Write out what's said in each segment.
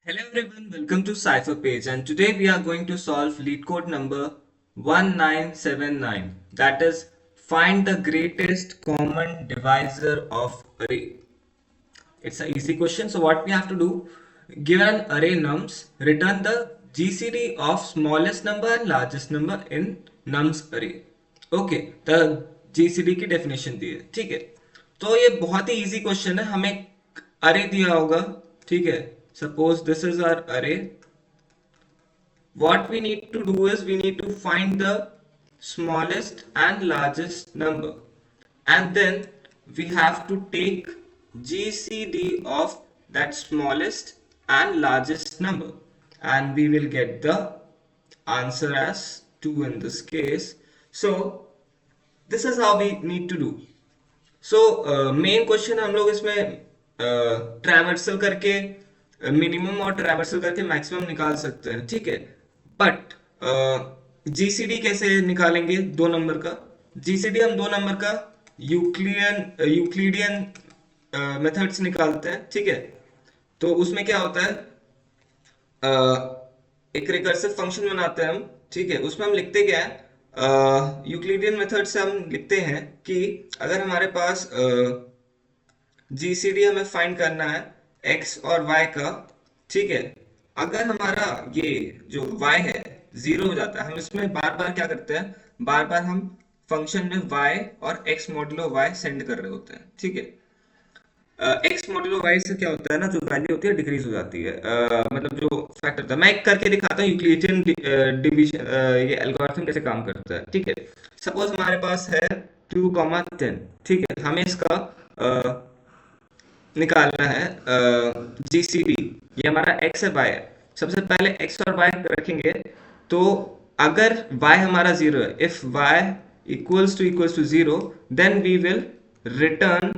Hello everyone, welcome to Cypher Page, and today we are going to solve lead code number 1979, that is find the greatest common divisor of array. It's an easy question. So what we have to do, given an array nums, return the GCD of smallest number and largest number in nums array. Okay, the GCD की definition दी है, ठीक है। तो ये बहुत ही easy question है, हमें अरे दिया होगा, ठीक है। सपोज दिस इज आवर अरे। What we need to do is we need to find the smallest and largest number, and then we have to take GCD of that smallest and largest number, and we will get the answer as 2 in this case. So this is how we need to do. So main question हम लोग इसमें traversal करके minimum और traversal करके maximum निकाल सकते हैं, ठीक है। बट जीसीडी कैसे निकालेंगे दो नंबर का? जीसीडी हम दो नंबर का यूक्लिडियन मेथड से निकालते हैं, ठीक है। तो उसमें क्या होता है, एक रिकर्सिव फंक्शन बनाते हैं हम, ठीक है। उसमें हम लिखते क्या है, यूक्लिडियन मेथड से हम लिखते हैं कि अगर हमारे पास जीसीडी हमें फाइंड करना है एक्स और वाई का, ठीक है। अगर हमारा ये जो वाई है जीरो हो जाता है, हम इसमें बार बार क्या करते हैं, बार बार हम फंक्शन में वाई और एक्स मॉडुलो वाई सेंड कर रहे होते हैं, ठीक है। एक्स मॉड्यूलो वाई से क्या होता है ना, जो वैल्यू होती है डिक्रीज हो जाती है, मतलब जो फैक्टर था, मैं एक करके दिखाता हूँ यूक्लिडियन डिवीजन ये एल्गोरिथम कैसे काम करता है, ठीक है। सपोज हमारे पास है 2,10, ठीक है। हमें इसका निकालना है जीसीडी, ये हमारा एक्स है वाई है। सबसे पहले एक्स और वाई रखेंगे, तो अगर y हमारा जीरो है, if y equals to zero, then we will return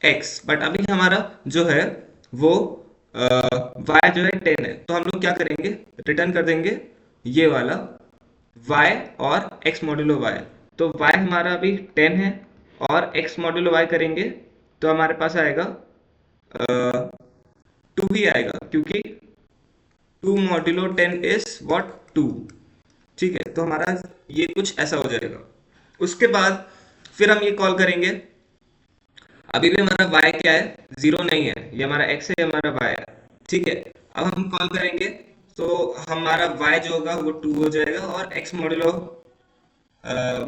x। But अभी हमारा जो है वो y जो है 10 है, तो हम लोग क्या करेंगे, रिटर्न कर देंगे ये वाला y और x मॉड्यूलो y। तो y हमारा अभी 10 है और x मॉड्यूलो y करेंगे तो हमारे पास आएगा 2 ही आएगा, क्योंकि 2 मॉड्यूलो 10 इज व्हाट 2, ठीक है। तो हमारा ये कुछ ऐसा हो जाएगा। उसके बाद फिर हम ये कॉल करेंगे, अभी भी हमारा y क्या है, जीरो नहीं है, ये हमारा x है, ये हमारा y है, ठीक है। अब हम कॉल करेंगे तो हमारा y जो होगा वो 2 हो जाएगा और x मॉड्यूलो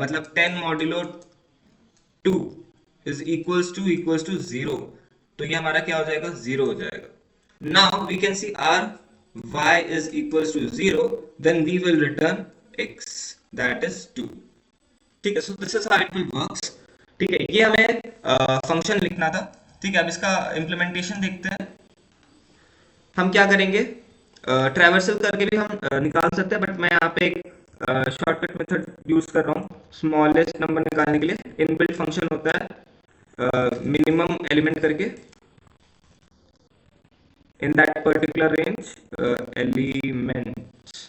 मतलब 10 modulo 2 is equals to zero, तो ये हमारा क्या हो जाएगा, जीरो हो जाएगा। Now we can see our y is equals to 0, then we will return x, that is 2, ठीक है। So this is how it will works, ठीक है। ये हमें फंक्शन लिखना था, ठीक है। अब इसका इम्प्लीमेंटेशन देखते हैं। हम क्या करेंगे, ट्रैवर्सल करके भी हम निकाल सकते हैं, बट मैं यहाँ पे एक शॉर्टकट मेथड यूज कर रहा हूँ स्मॉलेस्ट नंबर निकालने के लिए। इनबिल्ट फंक्शन होता है मिनिमम एलिमेंट करके, in that particular range elements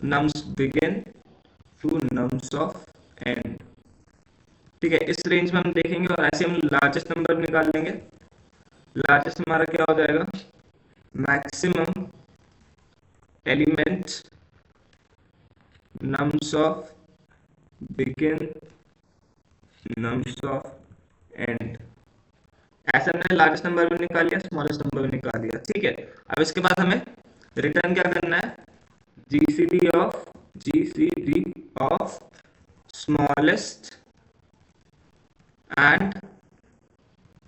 nums begin to nums of end, ठीक है। इस रेंज में हम देखेंगे और ऐसे हम लार्जेस्ट नंबर निकाल लेंगे। लार्जेस्ट हमारा क्या हो जाएगा, maximum elements nums of begin nums of end। ऐसे हमने लार्जेस्ट नंबर भी निकाल लिया, स्मॉलेस्ट नंबर भी निकाल लिया, ठीक है। अब इसके बाद हमें रिटर्न क्या करना है, GCD of smallest and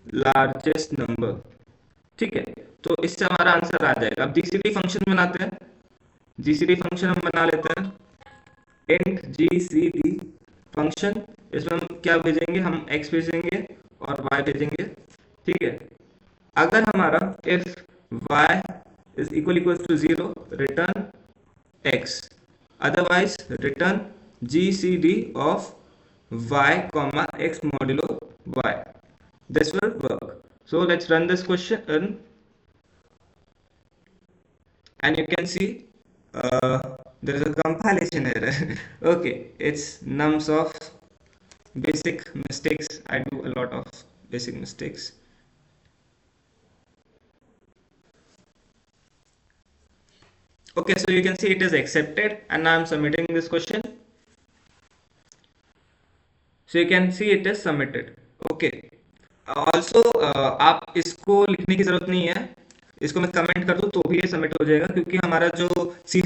largest number, ठीक है। तो इससे हमारा आंसर आ जाएगा। अब जीसीडी फंक्शन बनाते हैं, जीसीडी फंक्शन हम बना लेते हैं, इंट जीसीडी फंक्शन। इसमें हम क्या भेजेंगे, हम x भेजेंगे और y भेजेंगे, ठीक है। अगर हमारा if y is equal to zero, return x, otherwise return GCD of y comma x modulo y, this will work. So let's run this question and you can see there is a compilation error. Okay, it's nums of basic mistakes. I do a lot of basic mistakes. Okay, so you can see it is accepted and now I'm submitting this question. So you can see it is submitted. Okay. Also आप इसको लिखने की जरूरत नहीं है, इसको मैं comment कर दूं तो भी ये सबमिट हो जाएगा, क्योंकि हमारा जो C++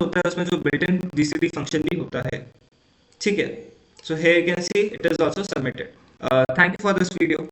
होता है उसमें जो बिल्ट इन जीसीडी फंक्शन भी होता है। ठीक है, so here you can see it is also submitted. Thank you for this video.